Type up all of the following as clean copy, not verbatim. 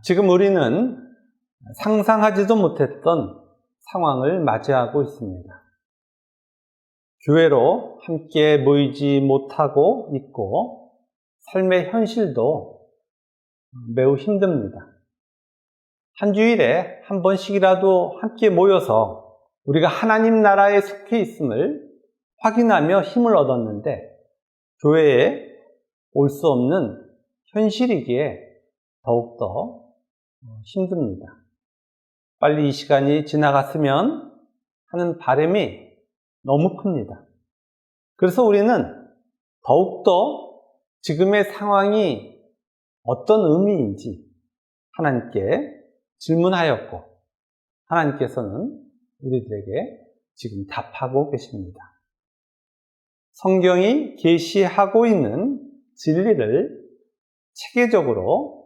지금 우리는 상상하지도 못했던 상황을 맞이하고 있습니다. 교회로 함께 모이지 못하고 있고 삶의 현실도 매우 힘듭니다. 한 주일에 한 번씩이라도 함께 모여서 우리가 하나님 나라에 속해 있음을 확인하며 힘을 얻었는데 교회에 올 수 없는 현실이기에 더욱더 힘듭니다. 빨리 이 시간이 지나갔으면 하는 바람이 너무 큽니다. 그래서 우리는 더욱더 지금의 상황이 어떤 의미인지 하나님께 질문하였고 하나님께서는 우리들에게 지금 답하고 계십니다. 성경이 계시하고 있는 진리를 체계적으로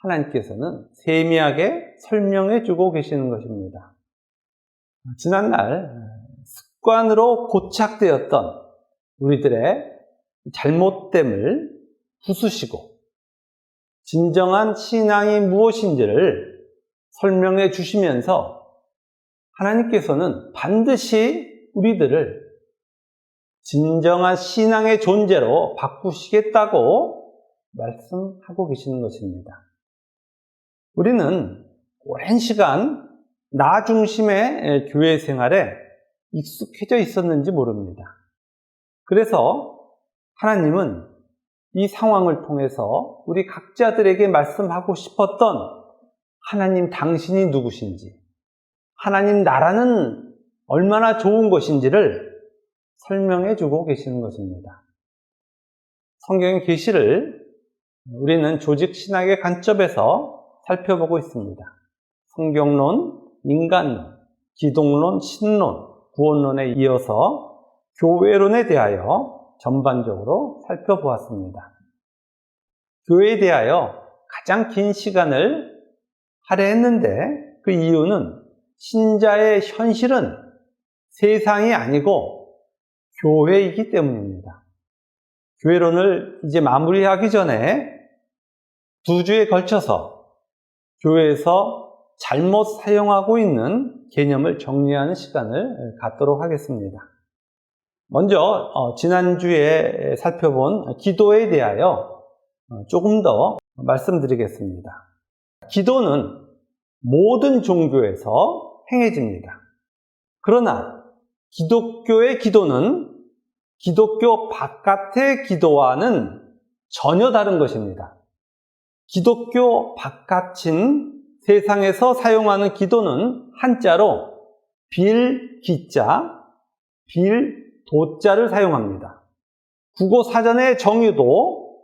하나님께서는 세미하게 설명해 주고 계시는 것입니다. 지난날 습관으로 고착되었던 우리들의 잘못됨을 부수시고 진정한 신앙이 무엇인지를 설명해 주시면서 하나님께서는 반드시 우리들을 진정한 신앙의 존재로 바꾸시겠다고 말씀하고 계시는 것입니다. 우리는 오랜 시간 나 중심의 교회 생활에 익숙해져 있었는지 모릅니다. 그래서 하나님은 이 상황을 통해서 우리 각자들에게 말씀하고 싶었던 하나님 당신이 누구신지, 하나님 나라는 얼마나 좋은 것인지를 설명해 주고 계시는 것입니다. 성경의 계시를 우리는 조직 신학의 관점에서 살펴보고 있습니다. 성경론, 인간론, 기독론, 신론, 구원론에 이어서 교회론에 대하여 전반적으로 살펴보았습니다. 교회에 대하여 가장 긴 시간을 할애했는데 그 이유는 신자의 현실은 세상이 아니고 교회이기 때문입니다. 교회론을 이제 마무리하기 전에 2주에 걸쳐서 교회에서 잘못 사용하고 있는 개념을 정리하는 시간을 갖도록 하겠습니다. 먼저 지난주에 살펴본 기도에 대하여 조금 더 말씀드리겠습니다. 기도는 모든 종교에서 행해집니다. 그러나 기독교의 기도는 기독교 바깥의 기도와는 전혀 다른 것입니다. 기독교 바깥인 세상에서 사용하는 기도는 한자로 빌기자, 빌도자를 사용합니다. 국어 사전의 정의도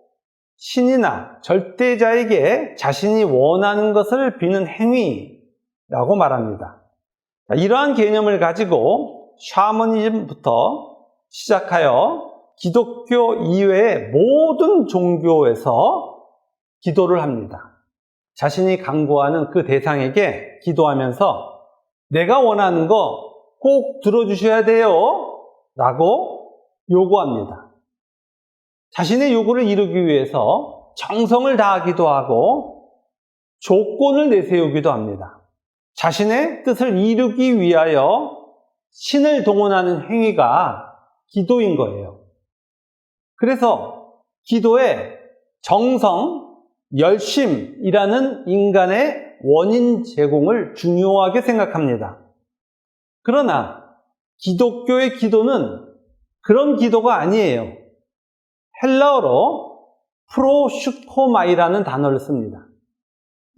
신이나 절대자에게 자신이 원하는 것을 비는 행위라고 말합니다. 이러한 개념을 가지고 샤머니즘부터 시작하여 기독교 이외의 모든 종교에서 기도를 합니다. 자신이 간구하는 그 대상에게 기도하면서 내가 원하는 거 꼭 들어주셔야 돼요 라고 요구합니다. 자신의 요구를 이루기 위해서 정성을 다하기도 하고 조건을 내세우기도 합니다. 자신의 뜻을 이루기 위하여 신을 동원하는 행위가 기도인 거예요. 그래서 기도에 정성, 열심이라는 인간의 원인 제공을 중요하게 생각합니다. 그러나 기독교의 기도는 그런 기도가 아니에요. 헬라어로 프로슈코마이라는 단어를 씁니다.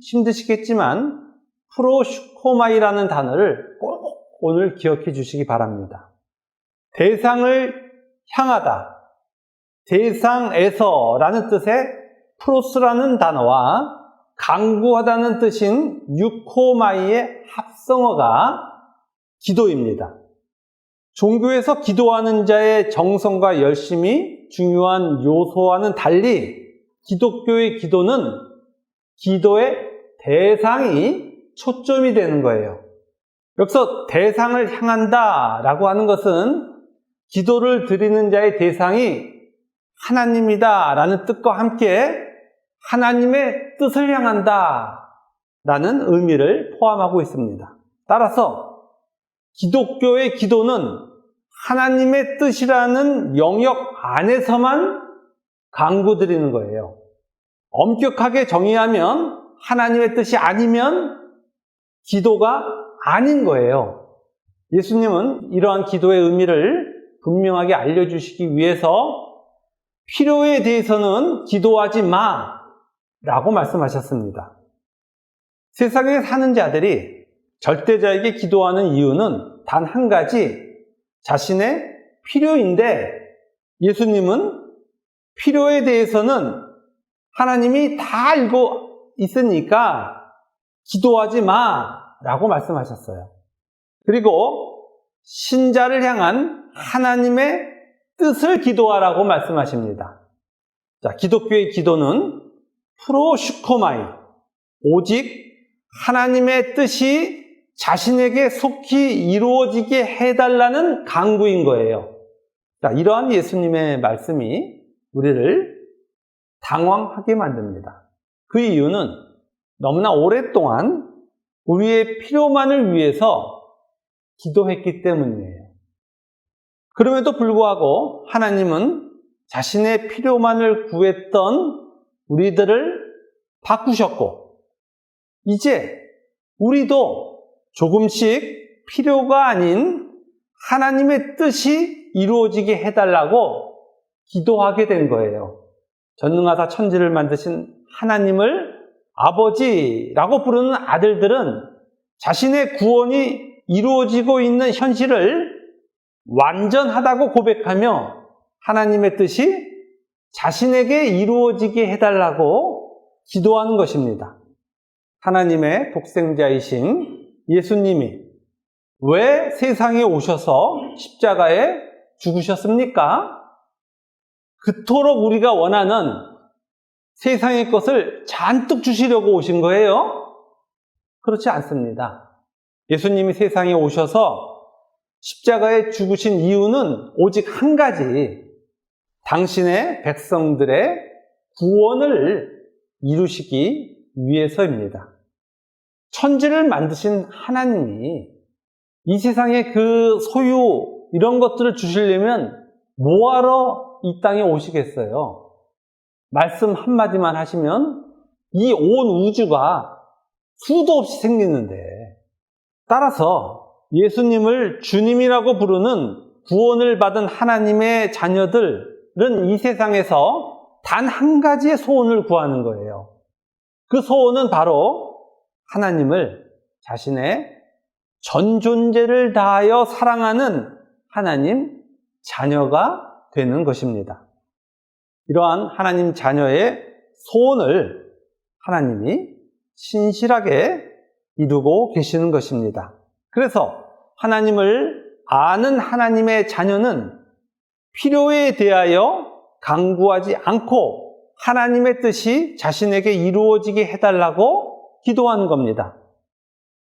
힘드시겠지만 프로슈코마이라는 단어를 꼭 오늘 기억해 주시기 바랍니다. 대상을 향하다, 대상에서라는 뜻의 프로스라는 단어와 간구하다는 뜻인 유코마이의 합성어가 기도입니다. 종교에서 기도하는 자의 정성과 열심이 중요한 요소와는 달리 기독교의 기도는 기도의 대상이 초점이 되는 거예요. 여기서 대상을 향한다 라고 하는 것은 기도를 드리는 자의 대상이 하나님이다 라는 뜻과 함께 하나님의 뜻을 향한다 라는 의미를 포함하고 있습니다. 따라서 기독교의 기도는 하나님의 뜻이라는 영역 안에서만 간구드리는 거예요. 엄격하게 정의하면 하나님의 뜻이 아니면 기도가 아닌 거예요. 예수님은 이러한 기도의 의미를 분명하게 알려주시기 위해서 필요에 대해서는 기도하지 마 라고 말씀하셨습니다. 세상에 사는 자들이 절대자에게 기도하는 이유는 단 한 가지, 자신의 필요인데 예수님은 필요에 대해서는 하나님이 다 알고 있으니까 기도하지 마 라고 말씀하셨어요. 그리고 신자를 향한 하나님의 뜻을 기도하라고 말씀하십니다. 자, 기독교의 기도는 프로슈코마이, 오직 하나님의 뜻이 자신에게 속히 이루어지게 해달라는 간구인 거예요. 자, 이러한 예수님의 말씀이 우리를 당황하게 만듭니다. 그 이유는 너무나 오랫동안 우리의 필요만을 위해서 기도했기 때문이에요. 그럼에도 불구하고 하나님은 자신의 필요만을 구했던 우리들을 바꾸셨고, 이제 우리도 조금씩 필요가 아닌 하나님의 뜻이 이루어지게 해달라고 기도하게 된 거예요. 전능하사 천지를 만드신 하나님을 아버지라고 부르는 아들들은 자신의 구원이 이루어지고 있는 현실을 완전하다고 고백하며 하나님의 뜻이 자신에게 이루어지게 해달라고 기도하는 것입니다. 하나님의 독생자이신 예수님이 왜 세상에 오셔서 십자가에 죽으셨습니까? 그토록 우리가 원하는 세상의 것을 잔뜩 주시려고 오신 거예요? 그렇지 않습니다. 예수님이 세상에 오셔서 십자가에 죽으신 이유는 오직 한 가지, 당신의 백성들의 구원을 이루시기 위해서입니다. 천지를 만드신 하나님이 이 세상에 그 소유, 이런 것들을 주시려면 뭐하러 이 땅에 오시겠어요? 말씀 한마디만 하시면 이 온 우주가 수도 없이 생기는데, 따라서 예수님을 주님이라고 부르는 구원을 받은 하나님의 자녀들은 이 세상에서 단 한 가지의 소원을 구하는 거예요. 그 소원은 바로 하나님을 자신의 전 존재를 다하여 사랑하는 하나님 자녀가 되는 것입니다. 이러한 하나님 자녀의 소원을 하나님이 신실하게 이루고 계시는 것입니다. 그래서 하나님을 아는 하나님의 자녀는 필요에 대하여 간구하지 않고 하나님의 뜻이 자신에게 이루어지게 해달라고 기도하는 겁니다.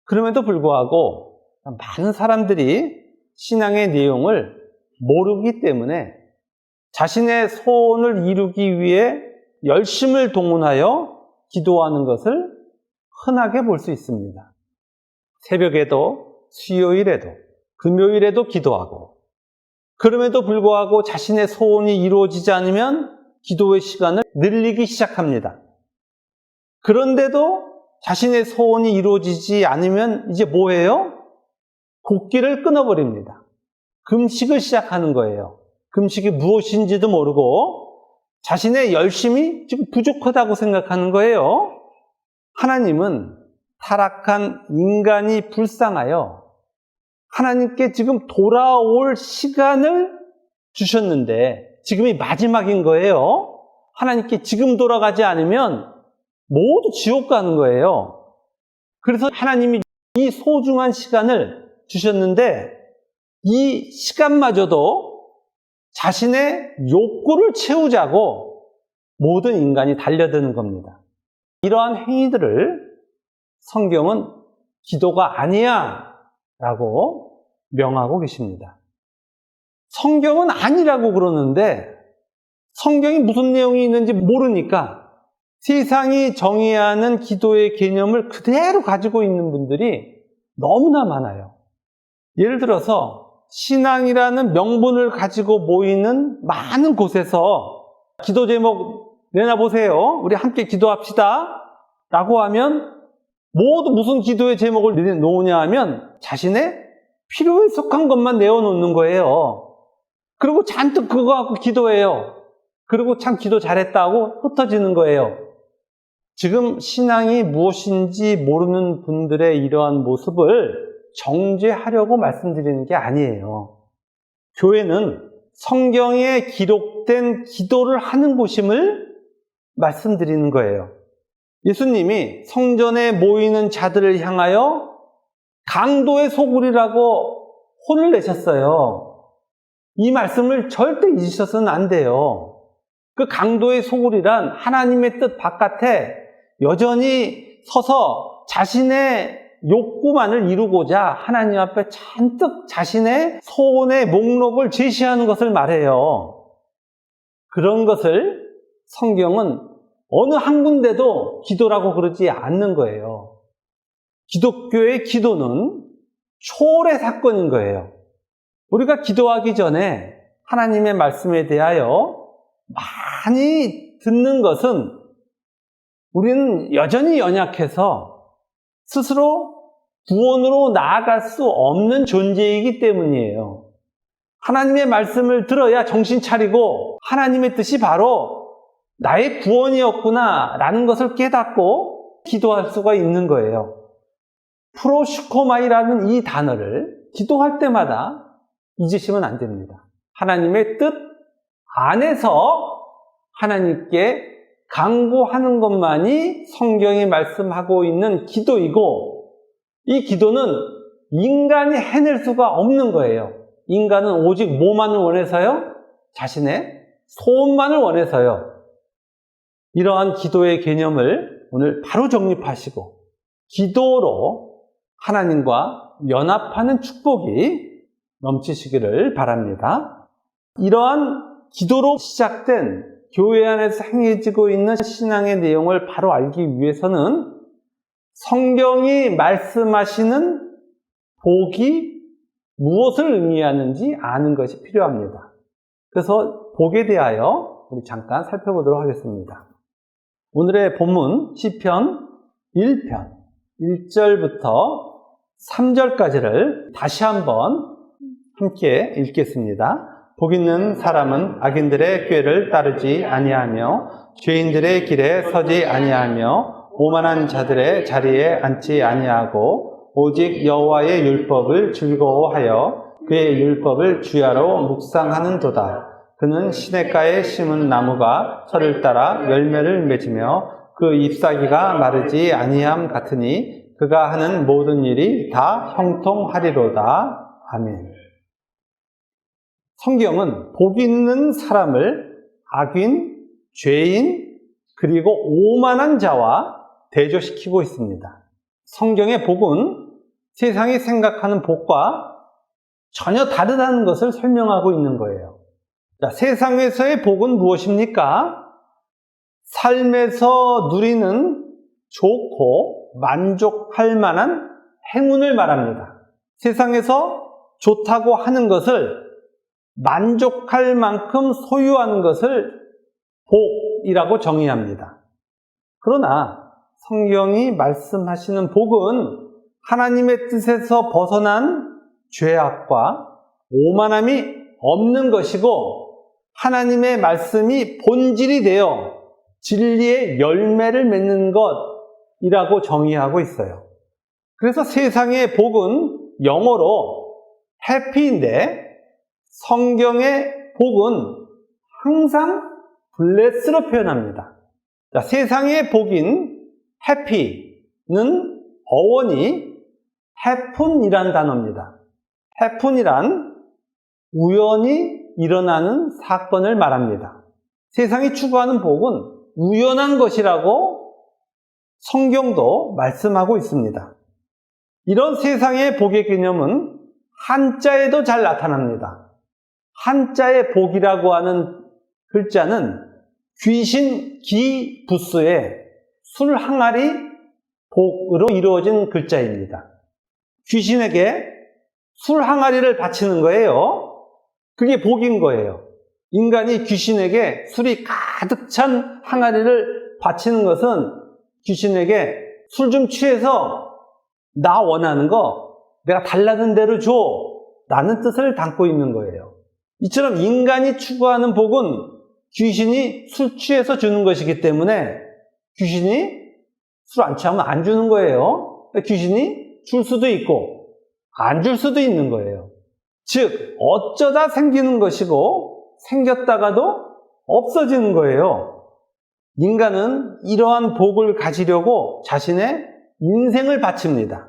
그럼에도 불구하고 많은 사람들이 신앙의 내용을 모르기 때문에 자신의 소원을 이루기 위해 열심을 동원하여 기도하는 것을 흔하게 볼 수 있습니다. 새벽에도, 수요일에도, 금요일에도 기도하고, 그럼에도 불구하고 자신의 소원이 이루어지지 않으면 기도의 시간을 늘리기 시작합니다. 그런데도 자신의 소원이 이루어지지 않으면 이제 뭐예요? 곡기를 끊어버립니다. 금식을 시작하는 거예요. 금식이 무엇인지도 모르고 자신의 열심이 지금 부족하다고 생각하는 거예요. 하나님은 타락한 인간이 불쌍하여 하나님께 지금 돌아올 시간을 주셨는데 지금이 마지막인 거예요. 하나님께 지금 돌아가지 않으면 모두 지옥 가는 거예요. 그래서 하나님이 이 소중한 시간을 주셨는데 이 시간마저도 자신의 욕구를 채우자고 모든 인간이 달려드는 겁니다. 이러한 행위들을 성경은 기도가 아니야 라고 명하고 계십니다. 성경은 아니라고 그러는데 성경이 무슨 내용이 있는지 모르니까 세상이 정의하는 기도의 개념을 그대로 가지고 있는 분들이 너무나 많아요. 예를 들어서 신앙이라는 명분을 가지고 모이는 많은 곳에서 기도 제목 내놔보세요. 우리 함께 기도합시다. 라고 하면 모두 무슨 기도의 제목을 내놓으냐 하면 자신의 필요에 속한 것만 내어놓는 거예요. 그리고 잔뜩 그거 갖고 기도해요. 그리고 참 기도 잘했다고 흩어지는 거예요. 지금 신앙이 무엇인지 모르는 분들의 이러한 모습을 정죄하려고 말씀드리는 게 아니에요. 교회는 성경에 기록된 기도를 하는 곳임을 말씀드리는 거예요. 예수님이 성전에 모이는 자들을 향하여 강도의 소굴이라고 혼을 내셨어요. 이 말씀을 절대 잊으셔서는 안 돼요. 그 강도의 소굴이란 하나님의 뜻 바깥에 여전히 서서 자신의 욕구만을 이루고자 하나님 앞에 잔뜩 자신의 소원의 목록을 제시하는 것을 말해요. 그런 것을 성경은 어느 한 군데도 기도라고 그러지 않는 거예요. 기독교의 기도는 초월의 사건인 거예요. 우리가 기도하기 전에 하나님의 말씀에 대하여 많이 듣는 것은 우리는 여전히 연약해서 스스로 구원으로 나아갈 수 없는 존재이기 때문이에요. 하나님의 말씀을 들어야 정신 차리고 하나님의 뜻이 바로 나의 구원이었구나 라는 것을 깨닫고 기도할 수가 있는 거예요. 프로슈코마이라는 이 단어를 기도할 때마다 잊으시면 안 됩니다. 하나님의 뜻 안에서 하나님께 간구하는 것만이 성경이 말씀하고 있는 기도이고, 이 기도는 인간이 해낼 수가 없는 거예요. 인간은 오직 뭐만을 원해서요? 자신의 소원만을 원해서요. 이러한 기도의 개념을 오늘 바로 정립하시고 기도로 하나님과 연합하는 축복이 넘치시기를 바랍니다. 이러한 기도로 시작된 교회 안에서 행해지고 있는 신앙의 내용을 바로 알기 위해서는 성경이 말씀하시는 복이 무엇을 의미하는지 아는 것이 필요합니다. 그래서 복에 대하여 우리 잠깐 살펴보도록 하겠습니다. 오늘의 본문 시편 1편 1절부터 3절까지를 다시 한번 함께 읽겠습니다. 복 있는 사람은 악인들의 꾀를 따르지 아니하며 죄인들의 길에 서지 아니하며 오만한 자들의 자리에 앉지 아니하고 오직 여호와의 율법을 즐거워하여 그의 율법을 주야로 묵상하는도다. 그는 시냇가에 심은 나무가 철을 따라 열매를 맺으며 그 잎사귀가 마르지 아니함 같으니 그가 하는 모든 일이 다 형통하리로다. 아멘. 성경은 복 있는 사람을 악인, 죄인, 그리고 오만한 자와 대조시키고 있습니다. 성경의 복은 세상이 생각하는 복과 전혀 다르다는 것을 설명하고 있는 거예요. 자, 세상에서의 복은 무엇입니까? 삶에서 누리는 좋고 만족할 만한 행운을 말합니다. 세상에서 좋다고 하는 것을 만족할 만큼 소유하는 것을 복이라고 정의합니다. 그러나 성경이 말씀하시는 복은 하나님의 뜻에서 벗어난 죄악과 오만함이 없는 것이고 하나님의 말씀이 본질이 되어 진리의 열매를 맺는 것이라고 정의하고 있어요. 그래서 세상의 복은 영어로 해피인데 성경의 복은 항상 bless로 표현합니다. 자, 세상의 복인 해피는 어원이 happen이란 단어입니다. happen이란 우연히 일어나는 사건을 말합니다. 세상이 추구하는 복은 우연한 것이라고 성경도 말씀하고 있습니다. 이런 세상의 복의 개념은 한자에도 잘 나타납니다. 한자의 복이라고 하는 글자는 귀신 기부스의 술 항아리 복으로 이루어진 글자입니다. 귀신에게 술 항아리를 바치는 거예요. 그게 복인 거예요. 인간이 귀신에게 술이 가득 찬 항아리를 바치는 것은 귀신에게 술 좀 취해서 나 원하는 거 내가 달라는 대로 줘 라는 뜻을 담고 있는 거예요. 이처럼 인간이 추구하는 복은 귀신이 술 취해서 주는 것이기 때문에 귀신이 술 안 취하면 안 주는 거예요. 귀신이 줄 수도 있고 안 줄 수도 있는 거예요. 즉 어쩌다 생기는 것이고 생겼다가도 없어지는 거예요. 인간은 이러한 복을 가지려고 자신의 인생을 바칩니다.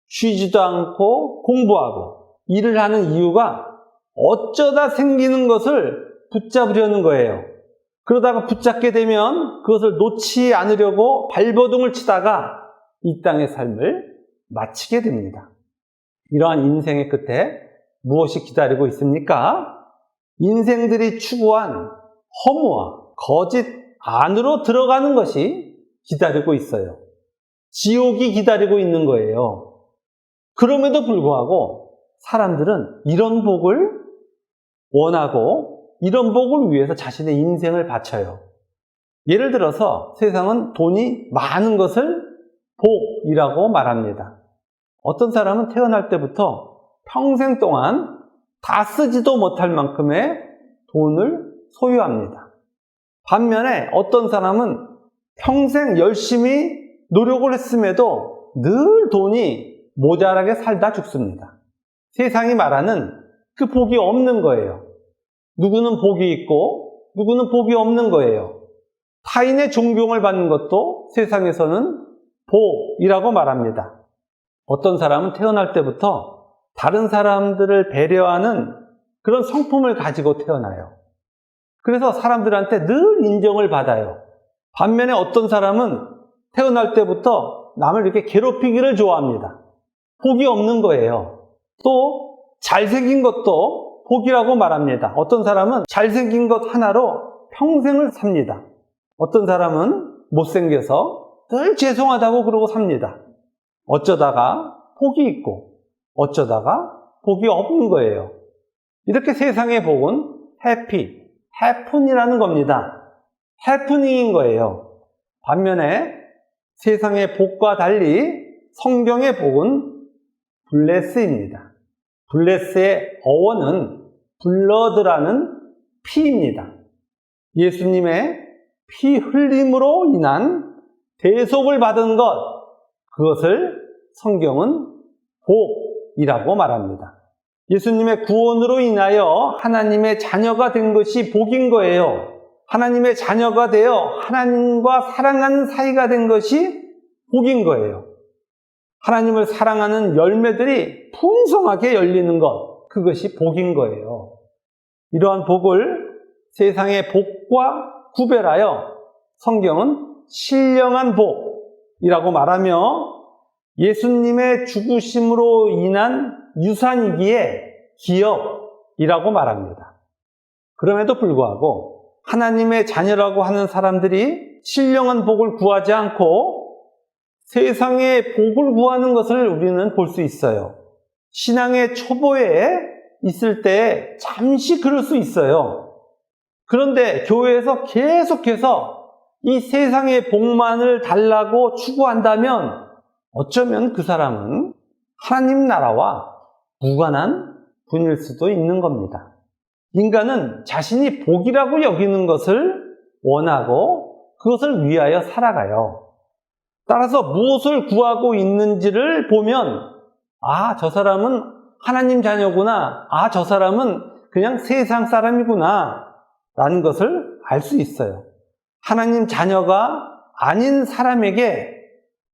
쉬지도 않고 공부하고 일을 하는 이유가 어쩌다 생기는 것을 붙잡으려는 거예요. 그러다가 붙잡게 되면 그것을 놓지 않으려고 발버둥을 치다가 이 땅의 삶을 마치게 됩니다. 이러한 인생의 끝에 무엇이 기다리고 있습니까? 인생들이 추구한 허무와 거짓 안으로 들어가는 것이 기다리고 있어요. 지옥이 기다리고 있는 거예요. 그럼에도 불구하고 사람들은 이런 복을 원하고 이런 복을 위해서 자신의 인생을 바쳐요. 예를 들어서 세상은 돈이 많은 것을 복이라고 말합니다. 어떤 사람은 태어날 때부터 평생 동안 다 쓰지도 못할 만큼의 돈을 소유합니다. 반면에 어떤 사람은 평생 열심히 노력을 했음에도 늘 돈이 모자라게 살다 죽습니다. 세상이 말하는 그 복이 없는 거예요. 누구는 복이 있고 누구는 복이 없는 거예요. 타인의 존경을 받는 것도 세상에서는 복이라고 말합니다. 어떤 사람은 태어날 때부터 다른 사람들을 배려하는 그런 성품을 가지고 태어나요. 그래서 사람들한테 늘 인정을 받아요. 반면에 어떤 사람은 태어날 때부터 남을 이렇게 괴롭히기를 좋아합니다. 복이 없는 거예요. 또 잘생긴 것도 복이라고 말합니다. 어떤 사람은 잘생긴 것 하나로 평생을 삽니다. 어떤 사람은 못생겨서 늘 죄송하다고 그러고 삽니다. 어쩌다가 복이 있고 어쩌다가 복이 없는 거예요. 이렇게 세상의 복은 해픈이라는 겁니다. 해프닝인 거예요. 반면에 세상의 복과 달리 성경의 복은 블레스입니다. 블레스의 어원은 블러드라는 피입니다. 예수님의 피 흘림으로 인한 대속을 받은 것, 그것을 성경은 복이라고 말합니다. 예수님의 구원으로 인하여 하나님의 자녀가 된 것이 복인 거예요. 하나님의 자녀가 되어 하나님과 사랑하는 사이가 된 것이 복인 거예요. 하나님을 사랑하는 열매들이 풍성하게 열리는 것, 그것이 복인 거예요. 이러한 복을 세상의 복과 구별하여 성경은 신령한 복이라고 말하며 예수님의 죽으심으로 인한 유산이기에 기업이라고 말합니다. 그럼에도 불구하고 하나님의 자녀라고 하는 사람들이 신령한 복을 구하지 않고 세상의 복을 구하는 것을 우리는 볼 수 있어요. 신앙의 초보에 있을 때 잠시 그럴 수 있어요. 그런데 교회에서 계속해서 이 세상의 복만을 달라고 추구한다면 어쩌면 그 사람은 하나님 나라와 무관한 분일 수도 있는 겁니다. 인간은 자신이 복이라고 여기는 것을 원하고 그것을 위하여 살아가요. 따라서 무엇을 구하고 있는지를 보면 저 사람은 하나님 자녀구나, 저 사람은 그냥 세상 사람이구나 라는 것을 알 수 있어요. 하나님 자녀가 아닌 사람에게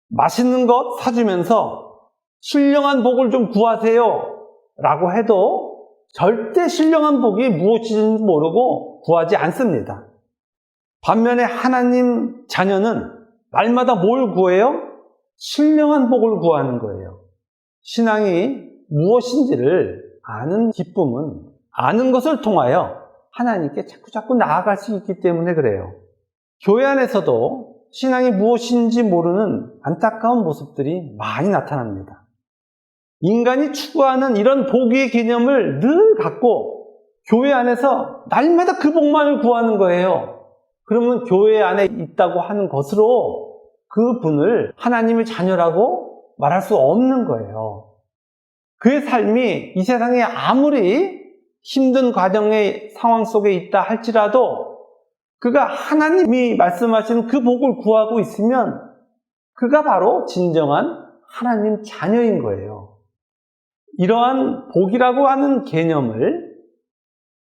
맛있는 것 사주면서 신령한 복을 좀 구하세요 라고 해도 절대 신령한 복이 무엇인지 모르고 구하지 않습니다. 반면에 하나님 자녀는 날마다 뭘 구해요? 신령한 복을 구하는 거예요. 신앙이 무엇인지를 아는 기쁨은 아는 것을 통하여 하나님께 자꾸 나아갈 수 있기 때문에 그래요. 교회 안에서도 신앙이 무엇인지 모르는 안타까운 모습들이 많이 나타납니다. 인간이 추구하는 이런 복의 개념을 늘 갖고 교회 안에서 날마다 그 복만을 구하는 거예요. 그러면 교회 안에 있다고 하는 것으로 그 분을 하나님의 자녀라고 말할 수 없는 거예요. 그의 삶이 이 세상에 아무리 힘든 과정의 상황 속에 있다 할지라도 그가 하나님이 말씀하신 그 복을 구하고 있으면 그가 바로 진정한 하나님 자녀인 거예요. 이러한 복이라고 하는 개념을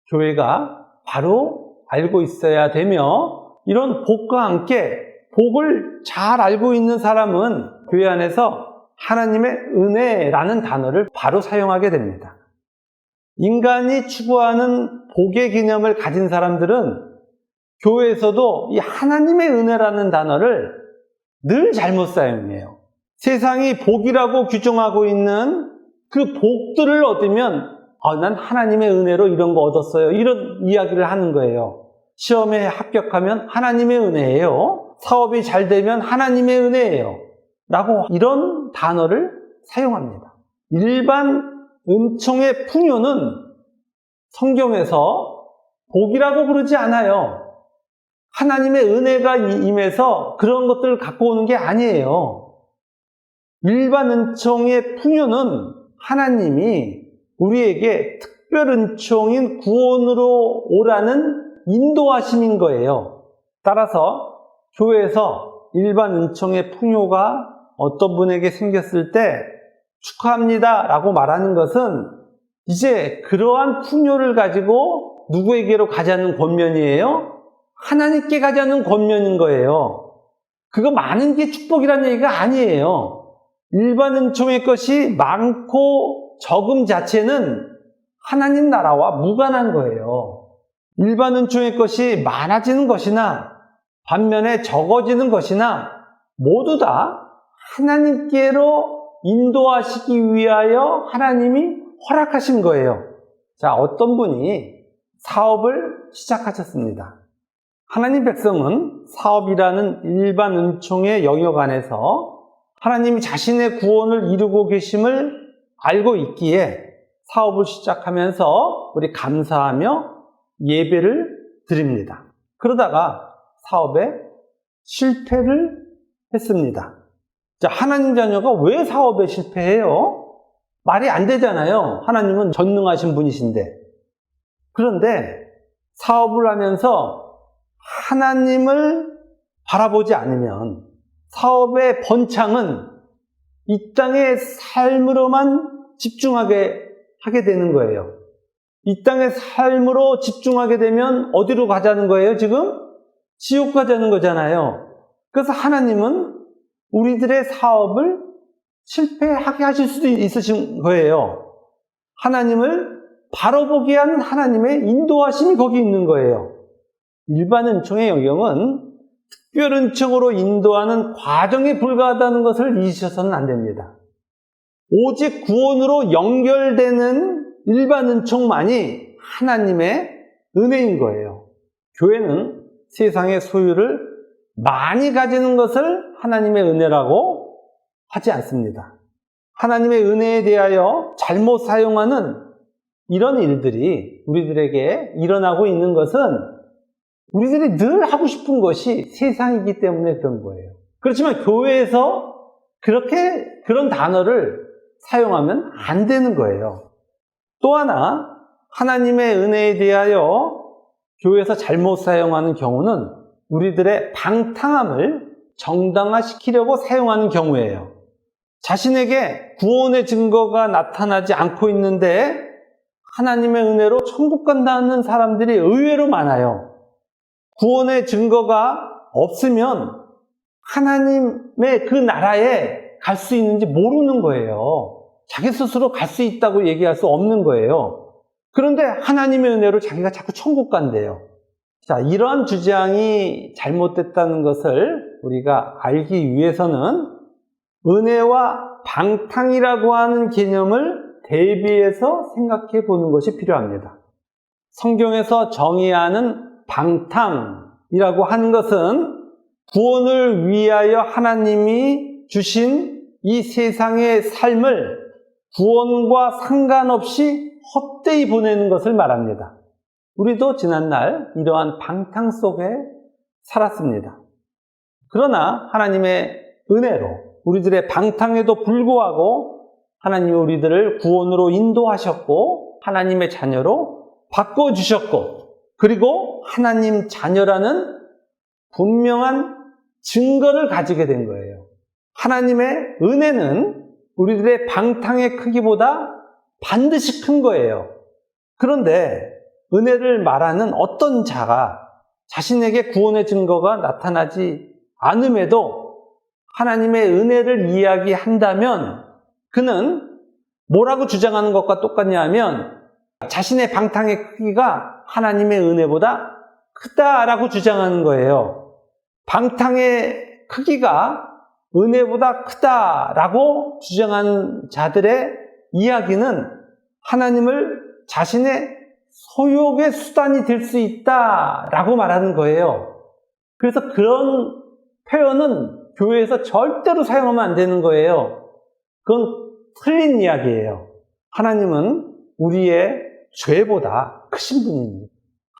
교회가 바로 알고 있어야 되며, 이런 복과 함께 복을 잘 알고 있는 사람은 교회 안에서 하나님의 은혜라는 단어를 바로 사용하게 됩니다. 인간이 추구하는 복의 개념을 가진 사람들은 교회에서도 이 하나님의 은혜라는 단어를 늘 잘못 사용해요. 세상이 복이라고 규정하고 있는 그 복들을 얻으면 난 하나님의 은혜로 이런 거 얻었어요, 이런 이야기를 하는 거예요. 시험에 합격하면 하나님의 은혜예요. 사업이 잘 되면 하나님의 은혜예요 라고 이런 단어를 사용합니다. 일반 은총의 풍요는 성경에서 복이라고 부르지 않아요. 하나님의 은혜가 임해서 그런 것들을 갖고 오는 게 아니에요. 일반 은총의 풍요는 하나님이 우리에게 특별 은총인 구원으로 오라는 인도하심인 거예요. 따라서 교회에서 일반 은총의 풍요가 어떤 분에게 생겼을 때 축하합니다 라고 말하는 것은 이제 그러한 풍요를 가지고 누구에게로 가자는 권면이에요? 하나님께 가자는 권면인 거예요. 그거 많은 게 축복이라는 얘기가 아니에요. 일반 은총의 것이 많고 적음 자체는 하나님 나라와 무관한 거예요. 일반 은총의 것이 많아지는 것이나 반면에 적어지는 것이나 모두 다 하나님께로 인도하시기 위하여 하나님이 허락하신 거예요. 자, 어떤 분이 사업을 시작하셨습니다. 하나님 백성은 사업이라는 일반 은총의 영역 안에서 하나님이 자신의 구원을 이루고 계심을 알고 있기에 사업을 시작하면서 우리 감사하며 예배를 드립니다. 그러다가 사업에 실패를 했습니다. 자, 하나님 자녀가 왜 사업에 실패해요? 말이 안 되잖아요. 하나님은 전능하신 분이신데. 그런데 사업을 하면서 하나님을 바라보지 않으면 사업의 번창은 이 땅의 삶으로만 집중하게 하게 되는 거예요. 이 땅의 삶으로 집중하게 되면 어디로 가자는 거예요, 지금? 지옥 가자는 거잖아요. 그래서 하나님은 우리들의 사업을 실패하게 하실 수도 있으신 거예요. 하나님을 바로 보게 하는 하나님의 인도하심이 거기 있는 거예요. 일반 은총의 영역은 특별 은총으로 인도하는 과정에 불과하다는 것을 잊으셔서는 안 됩니다. 오직 구원으로 연결되는 일반 은총만이 하나님의 은혜인 거예요. 교회는 세상의 소유를 많이 가지는 것을 하나님의 은혜라고 하지 않습니다. 하나님의 은혜에 대하여 잘못 사용하는 이런 일들이 우리들에게 일어나고 있는 것은 우리들이 늘 하고 싶은 것이 세상이기 때문에 그런 거예요. 그렇지만 교회에서 그런 단어를 사용하면 안 되는 거예요. 또 하나, 하나님의 은혜에 대하여 교회에서 잘못 사용하는 경우는 우리들의 방탕함을 정당화시키려고 사용하는 경우예요. 자신에게 구원의 증거가 나타나지 않고 있는데 하나님의 은혜로 천국 간다는 사람들이 의외로 많아요. 구원의 증거가 없으면 하나님의 그 나라에 갈 수 있는지 모르는 거예요. 자기 스스로 갈 수 있다고 얘기할 수 없는 거예요. 그런데 하나님의 은혜로 자기가 자꾸 천국 간대요. 자, 이러한 주장이 잘못됐다는 것을 우리가 알기 위해서는 은혜와 방탕이라고 하는 개념을 대비해서 생각해 보는 것이 필요합니다. 성경에서 정의하는 방탕, 이라고 하는 것은 구원을 위하여 하나님이 주신 이 세상의 삶을 구원과 상관없이 헛되이 보내는 것을 말합니다. 우리도 지난날 이러한 방탕 속에 살았습니다. 그러나 하나님의 은혜로 우리들의 방탕에도 불구하고 하나님이 우리들을 구원으로 인도하셨고 하나님의 자녀로 바꿔주셨고 그리고 하나님 자녀라는 분명한 증거를 가지게 된 거예요. 하나님의 은혜는 우리들의 방탕의 크기보다 반드시 큰 거예요. 그런데 은혜를 말하는 어떤 자가 자신에게 구원의 증거가 나타나지 않음에도 하나님의 은혜를 이야기한다면 그는 뭐라고 주장하는 것과 똑같냐 하면 자신의 방탕의 크기가 하나님의 은혜보다 크다라고 주장하는 거예요. 방탕의 크기가 은혜보다 크다라고 주장하는 자들의 이야기는 하나님을 자신의 소욕의 수단이 될 수 있다라고 말하는 거예요. 그래서 그런 표현은 교회에서 절대로 사용하면 안 되는 거예요. 그건 틀린 이야기예요. 하나님은 우리의 죄보다 크신 분입니다.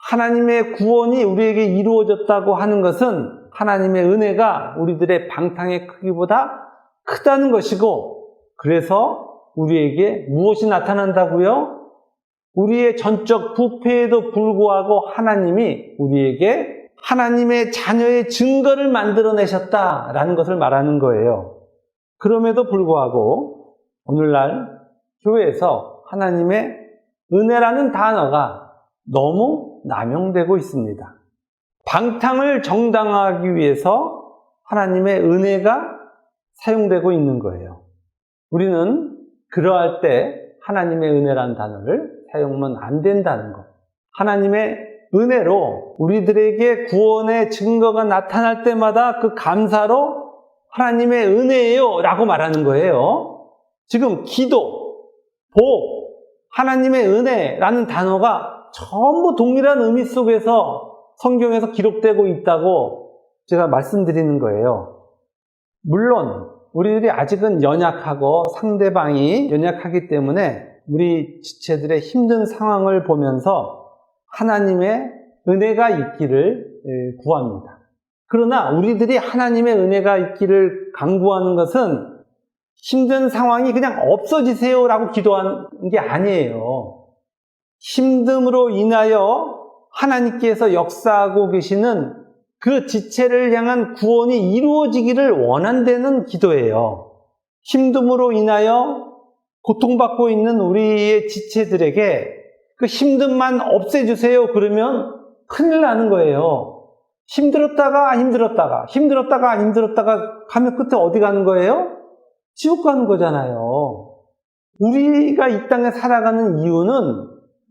하나님의 구원이 우리에게 이루어졌다고 하는 것은 하나님의 은혜가 우리들의 방탕의 크기보다 크다는 것이고 그래서 우리에게 무엇이 나타난다고요? 우리의 전적 부패에도 불구하고 하나님이 우리에게 하나님의 자녀의 증거를 만들어내셨다라는 것을 말하는 거예요. 그럼에도 불구하고 오늘날 교회에서 하나님의 은혜라는 단어가 너무 남용되고 있습니다. 방탕을 정당화하기 위해서 하나님의 은혜가 사용되고 있는 거예요. 우리는 그러할 때 하나님의 은혜라는 단어를 사용하면 안 된다는 것. 하나님의 은혜로 우리들에게 구원의 증거가 나타날 때마다 그 감사로 하나님의 은혜예요 라고 말하는 거예요. 지금 기도, 복, 하나님의 은혜라는 단어가 전부 동일한 의미 속에서 성경에서 기록되고 있다고 제가 말씀드리는 거예요. 물론 우리들이 아직은 연약하고 상대방이 연약하기 때문에 우리 지체들의 힘든 상황을 보면서 하나님의 은혜가 있기를 구합니다. 그러나 우리들이 하나님의 은혜가 있기를 간구하는 것은 힘든 상황이 그냥 없어지세요라고 기도하는 게 아니에요. 힘듦으로 인하여 하나님께서 역사하고 계시는 그 지체를 향한 구원이 이루어지기를 원한다는 기도예요. 힘듦으로 인하여 고통받고 있는 우리의 지체들에게 그 힘듦만 없애주세요 그러면 큰일 나는 거예요. 힘들었다가 가면 끝에 어디 가는 거예요? 지옥 가는 거잖아요. 우리가 이 땅에 살아가는 이유는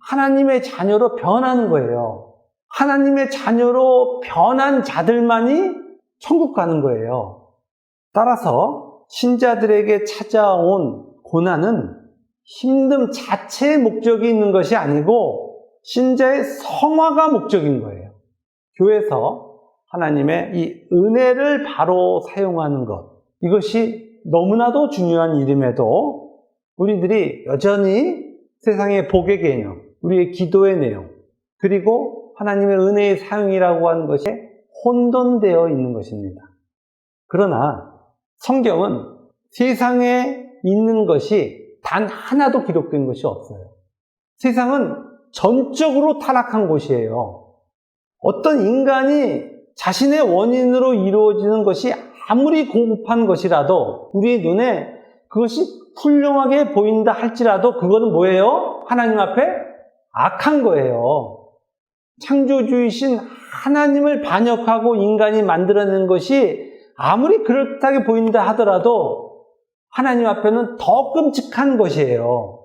하나님의 자녀로 변하는 거예요. 하나님의 자녀로 변한 자들만이 천국 가는 거예요. 따라서 신자들에게 찾아온 고난은 힘듦 자체의 목적이 있는 것이 아니고 신자의 성화가 목적인 거예요. 교회에서 하나님의 이 은혜를 바로 사용하는 것, 이것이 너무나도 중요한 일임에도 우리들이 여전히 세상의 복의 개념, 우리의 기도의 내용, 그리고 하나님의 은혜의 사용이라고 하는 것이 혼돈되어 있는 것입니다. 그러나 성경은 세상에 있는 것이 단 하나도 기록된 것이 없어요. 세상은 전적으로 타락한 곳이에요. 어떤 인간이 자신의 원인으로 이루어지는 것이 아무리 고급한 것이라도 우리의 눈에 그것이 훌륭하게 보인다 할지라도 그거는 뭐예요? 하나님 앞에 악한 거예요. 창조주이신 하나님을 반역하고 인간이 만들어낸 것이 아무리 그럴듯하게 보인다 하더라도 하나님 앞에는 더 끔찍한 것이에요.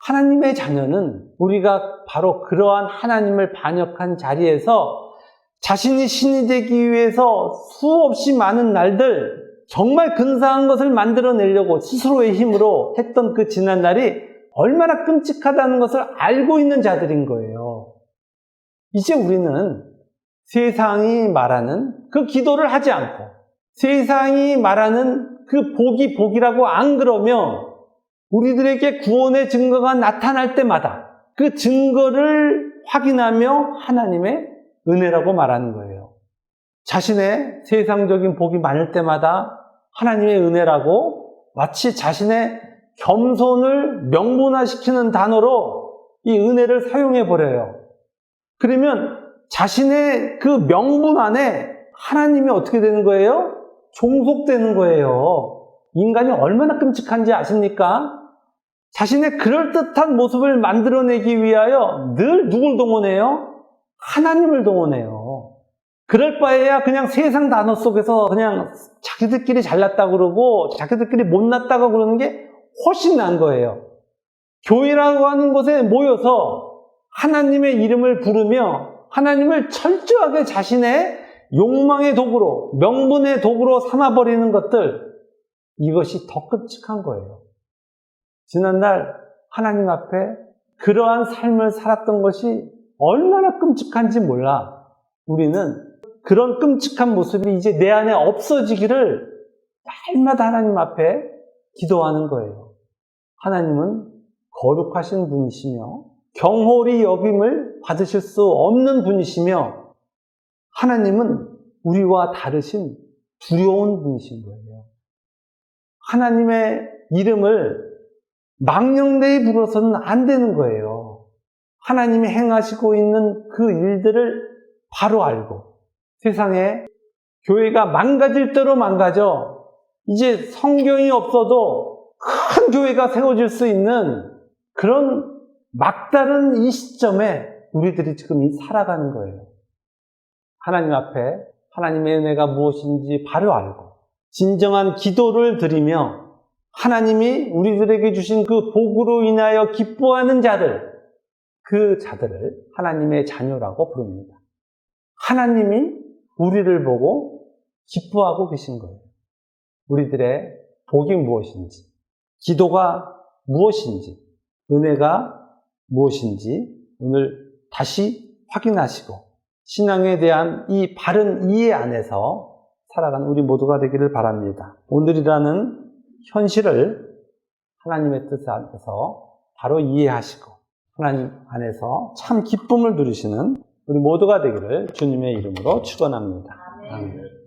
하나님의 자녀는 우리가 바로 그러한 하나님을 반역한 자리에서 자신이 신이 되기 위해서 수없이 많은 날들 정말 근사한 것을 만들어내려고 스스로의 힘으로 했던 그 지난 날이 얼마나 끔찍하다는 것을 알고 있는 자들인 거예요. 이제 우리는 세상이 말하는 그 기도를 하지 않고 세상이 말하는 그 복이 복이라고 안 그러면 우리들에게 구원의 증거가 나타날 때마다 그 증거를 확인하며 하나님의 은혜라고 말하는 거예요. 자신의 세상적인 복이 많을 때마다 하나님의 은혜라고 마치 자신의 겸손을 명분화시키는 단어로 이 은혜를 사용해 버려요. 그러면 자신의 그 명분 안에 하나님이 어떻게 되는 거예요? 종속되는 거예요. 인간이 얼마나 끔찍한지 아십니까? 자신의 그럴듯한 모습을 만들어내기 위하여 늘 누굴 동원해요? 하나님을 동원해요. 그럴 바에야 그냥 세상 단어 속에서 그냥 자기들끼리 잘났다고 그러고 자기들끼리 못났다고 그러는 게 훨씬 나은 거예요. 교회라고 하는 곳에 모여서 하나님의 이름을 부르며 하나님을 철저하게 자신의 욕망의 도구로, 명분의 도구로 삼아버리는 것들, 이것이 더 끔찍한 거예요. 지난날 하나님 앞에 그러한 삶을 살았던 것이 얼마나 끔찍한지 몰라. 우리는 그런 끔찍한 모습이 이제 내 안에 없어지기를 날마다 하나님 앞에 기도하는 거예요. 하나님은 거룩하신 분이시며 경홀히 여김을 받으실 수 없는 분이시며 하나님은 우리와 다르신 두려운 분이신 거예요. 하나님의 이름을 망령되이 불러서는 안 되는 거예요. 하나님이 행하시고 있는 그 일들을 바로 알고 세상에 교회가 망가질 대로 망가져 이제 성경이 없어도 큰 교회가 세워질 수 있는 그런 막다른 이 시점에 우리들이 지금 살아가는 거예요. 하나님 앞에 하나님의 은혜가 무엇인지 바로 알고 진정한 기도를 드리며 하나님이 우리들에게 주신 그 복으로 인하여 기뻐하는 자들, 그 자들을 하나님의 자녀라고 부릅니다. 하나님이 우리를 보고 기뻐하고 계신 거예요. 우리들의 복이 무엇인지, 기도가 무엇인지, 은혜가 무엇인지 오늘 다시 확인하시고 신앙에 대한 이 바른 이해 안에서 살아가는 우리 모두가 되기를 바랍니다. 오늘이라는 현실을 하나님의 뜻 안에서 바로 이해하시고 하나님 안에서 참 기쁨을 누리시는 우리 모두가 되기를 주님의 이름으로 축원합니다. 아멘.